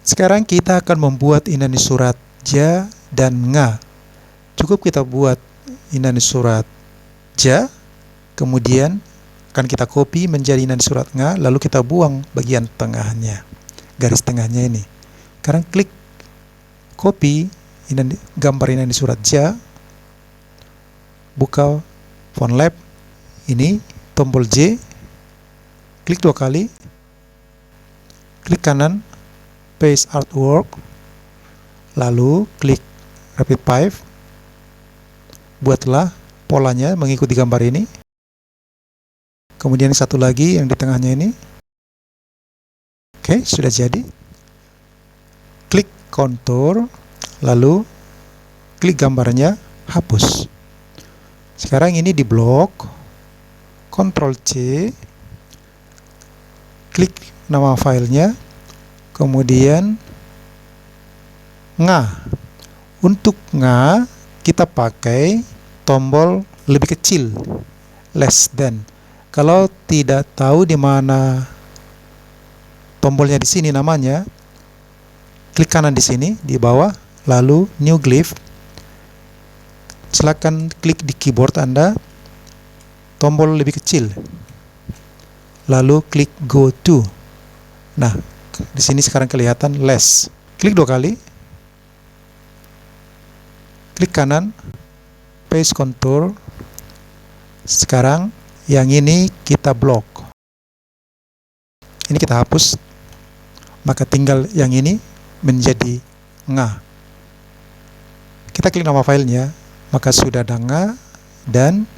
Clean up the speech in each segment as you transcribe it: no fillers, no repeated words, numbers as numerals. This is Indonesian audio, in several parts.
Sekarang kita akan membuat inani surat ja dan nga. Cukup kita buat inani surat ja, kemudian akan kita copy menjadi inani surat nga, lalu kita buang bagian tengahnya, garis tengahnya ini. Sekarang klik copy gambar inani surat ja, buka font lab, ini tombol J, klik 2 kali, klik kanan, paste artwork, lalu klik Rapid 5, buatlah polanya mengikuti gambar ini. Kemudian satu lagi yang di tengahnya ini. Oke, sudah jadi. Klik contour, lalu klik gambarnya, hapus. Sekarang ini di blok, Ctrl C, klik nama filenya, kemudian nga. Untuk nga kita pakai tombol lebih kecil, less than. Kalau tidak tahu di mana tombolnya, di sini namanya, klik kanan di sini di bawah, lalu new glyph. Silakan klik di keyboard Anda tombol lebih kecil, lalu klik go to. Nah, di sini sekarang kelihatan less. Klik 2 kali, klik kanan, paste contour. Sekarang yang ini kita blok, ini kita hapus, maka tinggal yang ini menjadi nga. Kita klik nama filenya, maka sudah ada nga dan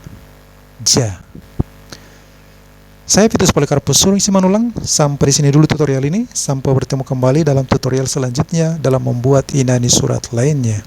ja. Saya Vitus Polikarpus Surung Simanulung. Sampai di sini dulu tutorial ini. Sampai bertemu kembali dalam tutorial selanjutnya dalam membuat inani surat lainnya.